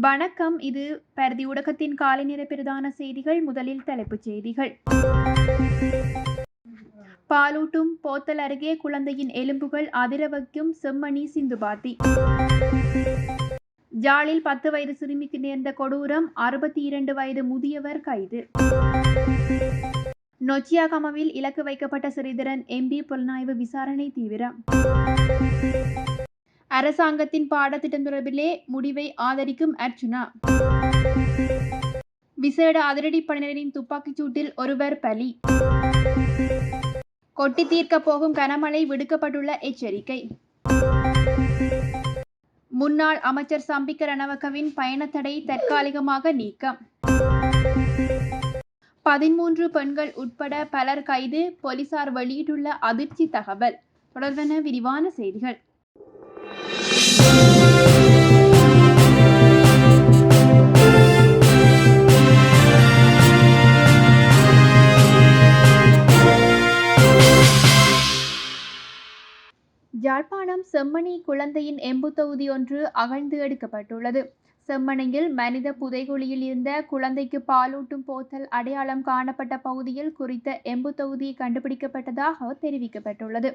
வணக்கம். இது பரதி ஊடகத்தின் காலை நேர பிரதான செய்திகள். முதலில் தலைப்புச் செய்திகள். பாலூட்டும் போத்தல் அருகே குழந்தையின் எலும்புகள் அதிர வைக்கும் செம்மணி சிந்துபாத்தி. ஜாலில் 10 வயது சிறுமிக்கு நேர்ந்த கொடூரம், 62 வயது முதியவர் கைது. நொச்சியாகமவில் இலக்கு வைக்கப்பட்ட ஸ்ரீதரன் எம்பி புலனாய்வு விசாரணை தீவிரம். அரசாங்கத்தின் பாடத்திட்டம் தொடர்பிலே முடிவை ஆதரிக்கும் அர்ச்சுனா. விசேட அதிரடிப்படையினரின் துப்பாக்கிச் சூட்டில் ஒருவர் பலி. கொட்டி தீர்க்கப் போகும் கனமழை, விடுக்கப்பட்டுள்ள எச்சரிக்கை. முன்னாள் அமைச்சர் சம்பிக்க ரணவக்கவின் பயணத்தடை தற்காலிகமாக நீக்கம். 13 பெண்கள் உட்பட பலர் கைது, போலீசார் வெளியிட்டுள்ள அதிர்ச்சி தகவல். தொடர்பான விரிவான செய்திகள். யாழ்ப்பாணம் செம்மணி குழந்தையின் எம்பு தொகுதி ஒன்று அகழ்ந்து எடுக்கப்பட்டுள்ளது. செம்மணியில் மனித புதைகுழியில் இருந்த குழந்தைக்கு பாலூட்டும் போத்தல் அடையாளம் காணப்பட்ட பகுதியில் குறித்த எம்பு தொகுதி கண்டுபிடிக்கப்பட்டதாக தெரிவிக்கப்பட்டுள்ளது.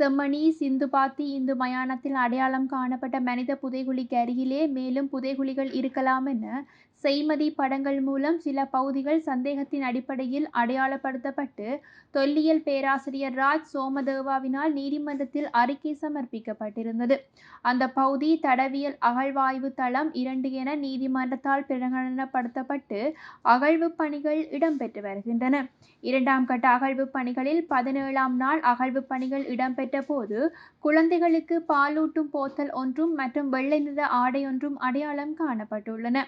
செம்மணி சிந்துபாத்தி இந்து மயானத்தில் அடையாளம் காணப்பட்ட மனித புதைகுழிக்கு அருகிலே மேலும் புதைகுழிகள் இருக்கலாம் என செய்மதி படங்கள் மூலம் சில பகுதிகள் சந்தேகத்தின் அடிப்படையில் அடையாளப்படுத்தப்பட்டு தொல்லியல் பேராசிரியர் ராஜ் சோமதேவாவினால் நீதிமன்றத்தில் அறிக்கை சமர்ப்பிக்கப்பட்டிருந்தது. அந்த பகுதி தடவியல் அகழ்வாய்வு தளம் 2 என நீதிமன்றத்தால் பிரகடனப்படுத்தப்பட்டு அகழ்வு பணிகள் இடம்பெற்று வருகின்றன. 2ஆம் கட்ட அகழ்வு பணிகளில் 17ஆம் நாள் அகழ்வு பணிகள் இடம்பெற்ற போது குழந்தைகளுக்கு பாலூட்டும் போத்தல் ஒன்றும் மற்றும் வெள்ளை நிற ஆடை ஒன்றும் அடையாளம் காணப்பட்டுள்ளன.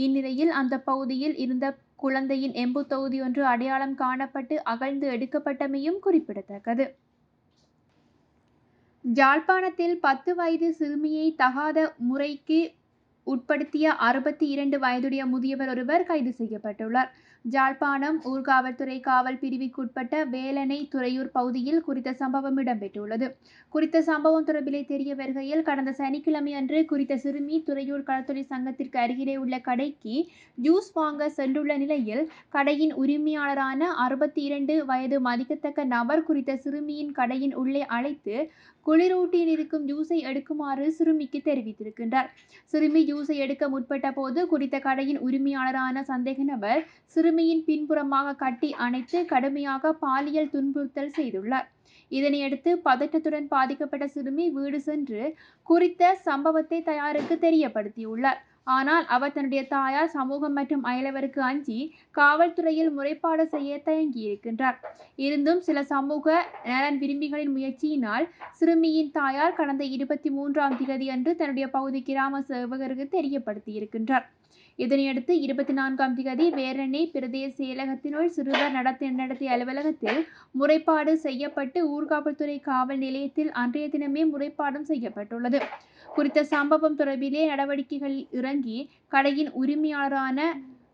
இந்நிலையில் அந்த பகுதியில் இருந்த குழந்தையின் எம்பு தொகுதி ஒன்று அடையாளம் காணப்பட்டு அகழ்ந்து எடுக்கப்பட்டமையும் குறிப்பிடத்தக்கது. யாழ்ப்பாணத்தில் 10 வயது சிறுமியை தகாத முறைக்கு உட்படுத்திய 62 வயதுடைய முதியவர் ஒருவர் கைது செய்யப்பட்டுள்ளார். யாழ்ப்பாணம் ஊர்காவல்துறை காவல் பிரிவுக்குட்பட்ட வேலனை துறையூர் பகுதியில் குறித்த சம்பவம் இடம்பெற்றுள்ளது. குறித்த சம்பவம் தொடர்பிலே தெரிய வருகையில் கடந்த சனிக்கிழமை அன்று குறித்த சிறுமி துறையூர் களத்துறை சங்கத்திற்கு அருகிலே உள்ள கடைக்கு ஜூஸ் வாங்க சென்றுள்ள நிலையில் கடையின் உரிமையாளரான 62 வயது மதிக்கத்தக்க நபர் குறித்த சிறுமியின் கடையின் உள்ளே அழைத்து குளிரூட்டியில் இருக்கும் ஜூஸை எடுக்குமாறு சிறுமிக்கு தெரிவித்திருக்கின்றார். சிறுமி ஜூஸை எடுக்க முற்பட்ட போது குறித்த கடையின் உரிமையாளரான சந்தேக நபர் சிறுமியின் பின்புறமாக கட்டி அணைத்து கடுமையாக பாலியல் துன்புறுத்தல் செய்துள்ளார். இதனையடுத்து பதற்றத்துடன் பாதிக்கப்பட்ட சிறுமி வீடு சென்று குறித்த சம்பவத்தை தாயாருக்கு தெரியப்படுத்தியுள்ளார். ஆனால் அவர் தன்னுடைய தாயார் சமூகம் மற்றும் அயலவருக்கு அஞ்சி காவல்துறையில் முறைப்பாடு செய்ய தயங்கியிருக்கின்றார். இருந்தும் சில சமூக நலன் விரும்பிகளின் முயற்சியினால் சிறுமியின் தாயார் கடந்த 23ஆம் தேதி அன்று தன்னுடைய பகுதி கிராம சேவகருக்கு தெரியப்படுத்தியிருக்கின்றார். இதனையடுத்து 24ஆம் தேதி வேரணை பிரதேச செயலகத்தினுள் சிறுவர் நடத்தை அலுவலகத்தில் முறைப்பாடு செய்யப்பட்டு ஊர்காவல்துறை காவல் நிலையத்தில் அன்றைய தினமே முறைப்பாடும் செய்யப்பட்டுள்ளது. குறித்த சம்பவம் தொடர்பிலே நடவடிக்கைகளில் இறங்கி கடையின் உரிமையாளரான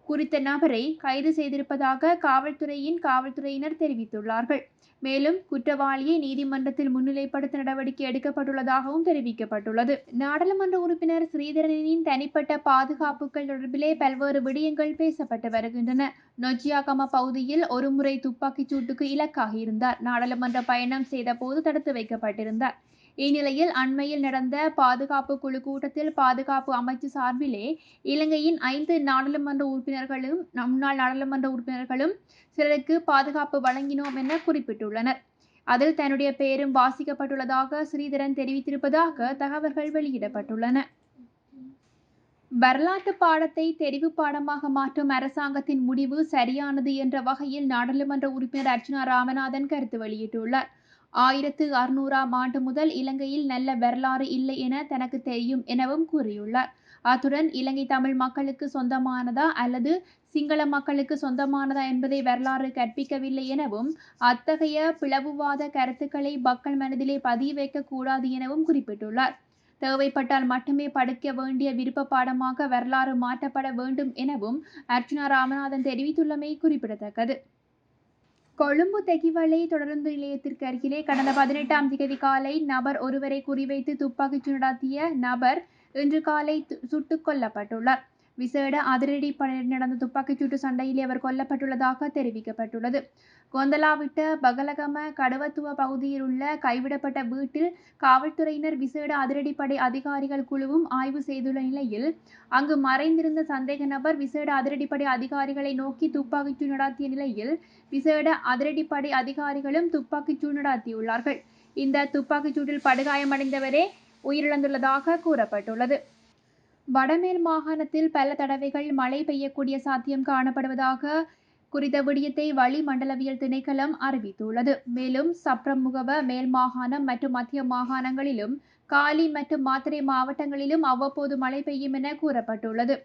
குறித்த நபரை கைது செய்திருப்பதாக காவல்துறையினர் தெரிவித்துள்ளார்கள். மேலும் குற்றவாளியை நீதிமன்றத்தில் முன்னிலைப்படுத்த நடவடிக்கை எடுக்கப்பட்டுள்ளதாகவும் தெரிவிக்கப்பட்டுள்ளது. நாடாளுமன்ற உறுப்பினர் ஸ்ரீதரனின் தனிப்பட்ட பாதுகாப்புகள் தொடர்பிலே பல்வேறு விடயங்கள் பேசப்பட்டு வருகின்றன. நொச்சியாகம பகுதியில் ஒருமுறை துப்பாக்கிச் சூட்டுக்கு இலக்காகியிருந்தார். நாடாளுமன்ற பயணம் செய்த போது தடுத்து வைக்கப்பட்டிருந்தார். இந்நிலையில் அண்மையில் நடந்த பாதுகாப்பு குழு கூட்டத்தில் பாதுகாப்பு அமைச்சு சார்பிலே இலங்கையின் 5 நாடாளுமன்ற உறுப்பினர்களும் முன்னாள் நாடாளுமன்ற உறுப்பினர்களும் சிலருக்கு பாதுகாப்பு வழங்கினோம் என குறிப்பிட்டுள்ளனர். அதில் தன்னுடைய பெயரும் வாசிக்கப்பட்டுள்ளதாக ஸ்ரீதரன் தெரிவித்திருப்பதாக தகவல்கள் வெளியிடப்பட்டுள்ளன. வரலாற்று பாடத்தை தெரிவு பாடமாக மாற்றும் அரசாங்கத்தின் முடிவு சரியானது என்ற வகையில் நாடாளுமன்ற உறுப்பினர் அர்ச்சுனா ராமநாதன் கருத்து வெளியிட்டுள்ளார். 1600ஆம் ஆண்டு முதல் இலங்கையில் நல்ல வரலாறு இல்லை என தனக்கு தெரியும் எனவும் கூறியுள்ளார். அத்துடன் இலங்கை தமிழ் மக்களுக்கு சொந்தமானதா அல்லது சிங்கள மக்களுக்கு சொந்தமானதா என்பதை வரலாறு கற்பிக்கவில்லை எனவும் அத்தகைய பிளவுவாத கருத்துக்களை மக்கள் மனதிலே பதிய வைக்க கூடாது எனவும் குறிப்பிட்டுள்ளார். தேவைப்பட்டால் மட்டுமே படிக்க வேண்டிய விருப்ப பாடமாக வரலாறு மாற்றப்பட வேண்டும் எனவும் அர்ச்சுனா ராமநாதன் தெரிவித்துள்ளமை குறிப்பிடத்தக்கது. கொழும்பு தெகிவளை தொடருந்து நிலையத்திற்கு அருகிலே கடந்த 18ஆம் தேதி காலை நபர் ஒருவரை குறிவைத்து துப்பாக்கிச்சூடு நடத்திய நபர் இன்று காலை சுட்டுக் கொல்லப்பட்டுள்ளார். விசேட அதிரடிப்படையினர் நடந்த துப்பாக்கிச்சூட்டு சண்டையிலே அவர் கொல்லப்பட்டுள்ளதாக தெரிவிக்கப்பட்டுள்ளது. கொந்தலாவிட்ட பகலகம கடவத்துவ பகுதியில் உள்ள கைவிடப்பட்ட வீட்டில் காவல்துறையினர் விசேட அதிரடிப்படை அதிகாரிகள் குழுவும் ஆய்வு செய்துள்ள நிலையில் அங்கு மறைந்திருந்த சந்தேக நபர் விசேட அதிரடிப்படை அதிகாரிகளை நோக்கி துப்பாக்கிச்சூடு நடத்திய நிலையில் விசேட அதிரடிப்படை அதிகாரிகளும் துப்பாக்கிச்சூடு நடத்தியுள்ளார்கள். இந்த துப்பாக்கிச்சூட்டில் படுகாயமடைந்தவரே உயிரிழந்துள்ளதாக கூறப்பட்டுள்ளது. வடமேல் மாகாணத்தில் பல தடவைகள் மழை பெய்யக்கூடிய சாத்தியம் காணப்படுவதாக குறித்த விடயத்தை வளிமண்டலவியல் திணைக்களம் அறிவித்துள்ளது. மேலும் சப்ரமுகவ மேல் மாகாணம் மற்றும் மத்திய மாகாணங்களிலும் காலி மற்றும் மாத்தறை மாவட்டங்களிலும் அவ்வப்போது மழை பெய்யும் என கூறப்பட்டுள்ளது.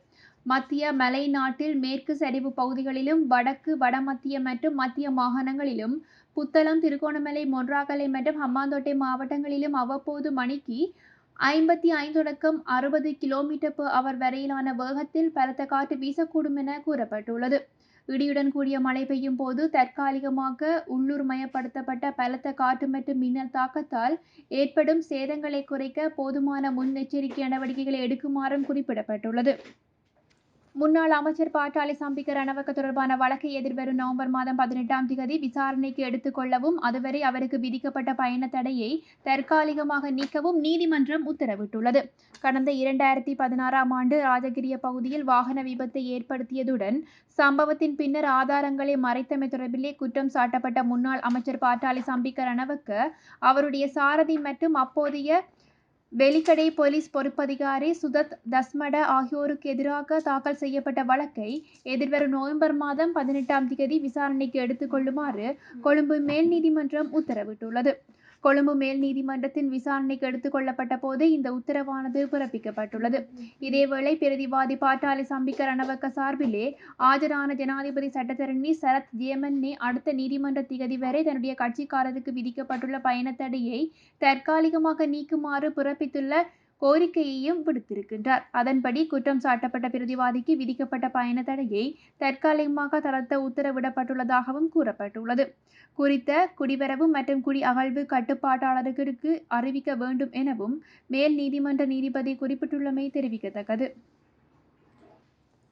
மத்திய மலை நாட்டில் மேற்கு சரிவு பகுதிகளிலும் வடக்கு வடமத்திய மற்றும் மத்திய மாகாணங்களிலும் புத்தளம் திருகோணமலை மொன்றாகலை மற்றும் ஹம்பாந்தோட்டை மாவட்டங்களிலும் அவ்வப்போது மணிக்கு 55 தொடக்கம் 60 km/h வரையிலான வேகத்தில் பலத்த காற்று வீசக்கூடும் என கூறப்பட்டுள்ளது. இடியுடன் கூடிய மழை பெய்யும் போது தற்காலிகமாக உள்ளூர் மயப்படுத்தப்பட்ட பலத்த காற்று மற்றும் மின்னல் தாக்கத்தால் ஏற்படும் சேதங்களை குறைக்க போதுமான முன்னெச்சரிக்கை நடவடிக்கைகளை எடுக்குமாறும் குறிப்பிடப்பட்டுள்ளது. முன்னாள் அமைச்சர் பாட்டாளி சம்பிக்க ரணவக்க தொடர்பான வழக்கை எதிர்வரும் நவம்பர் மாதம் 18 விசாரணைக்கு எடுத்துக் கொள்ளவும் அதுவரை அவருக்கு விதிக்கப்பட்ட பயண தடையை தற்காலிகமாக நீக்கவும் நீதிமன்றம் உத்தரவிட்டுள்ளது. கடந்த 2016 ஆண்டு ராஜகிரிய பகுதியில் வாகன விபத்தை ஏற்படுத்தியதுடன் சம்பவத்தின் பின்னர் ஆதாரங்களை மறைத்தமை தொடர்பிலே குற்றம் சாட்டப்பட்ட முன்னாள் அமைச்சர் பாட்டாளி சம்பிக்க ரணவக்க அவருடைய சாரதி மற்றும் அப்போதைய வெலிக்கடை போலீஸ் பொறுப்பதிகாரி சுதத் தஸ்மட ஆகியோருக்கு எதிராக தாக்கல் செய்யப்பட்ட வழக்கை எதிர்வரும் நவம்பர் மாதம் 18 விசாரணைக்கு எடுத்துக் கொள்ளுமாறு கொழும்பு மேல் நீதிமன்றம் உத்தரவிட்டுள்ளது. கொழும்பு மேல் நீதிமன்றத்தின் விசாரணைக்கு எடுத்துக் கொள்ளப்பட்ட போது இந்த உத்தரவானது பிறப்பிக்கப்பட்டுள்ளது. இதேவேளை பிரதிவாதி பாட்டாளி சம்பிக்க ரணவக்க சார்பிலே ஆஜரான ஜனாதிபதி சட்டத்தரணி சரத் ஜேமன்னே அடுத்த நீதிமன்ற திகதி வரை தன்னுடைய கட்சிக்காரருக்கு விதிக்கப்பட்டுள்ள பயண தடையை தற்காலிகமாக நீக்குமாறு பிறப்பித்துள்ள கோரிக்கையையும் விடுத்திருக்கின்றார். அதன்படி குற்றம் சாட்டப்பட்ட பிரதிவாதிக்கு விதிக்கப்பட்ட பயண தடையை தற்காலிகமாக தளர்த்த உத்தரவிடப்பட்டுள்ளதாகவும் கூறப்பட்டுள்ளது. குறித்த குடிவரவு மற்றும் குடி அகழ்வு கட்டுப்பாட்டாளருக்கு அறிவிக்க வேண்டும் எனவும் மேல் நீதிமன்ற நீதிபதி குறிப்பிட்டுள்ளமை தெரிவிக்கத்தக்கது.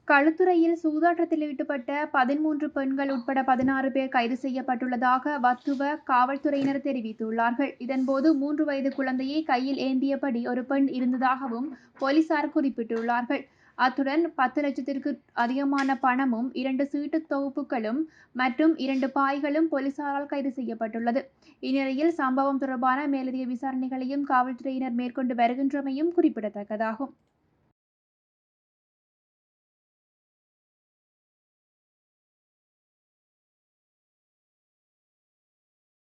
களுத்துறையில் சூதாட்டத்தில் ஈடுபட்ட 13 பெண்கள் உட்பட 16 பேர் கைது செய்யப்பட்டுள்ளதாக வத்துவ காவல்துறையினர் தெரிவித்துள்ளார்கள். இதன்போது 3 வயது குழந்தையை கையில் ஏந்தியபடி ஒரு பெண் இருந்ததாகவும் போலீசார் குறிப்பிட்டுள்ளார்கள். அத்துடன் 10 லட்சத்திற்கு அதிகமான பணமும் 2 சீட்டு தொகுப்புகளும் மற்றும் 2 பாய்களும் போலீசாரால் கைது செய்யப்பட்டுள்ளது. இந்நிலையில் சம்பவம் தொடர்பான மேலதிக விசாரணைகளையும் காவல்துறையினர் மேற்கொண்டு வருகின்றமையும் குறிப்பிடத்தக்கதாகும்.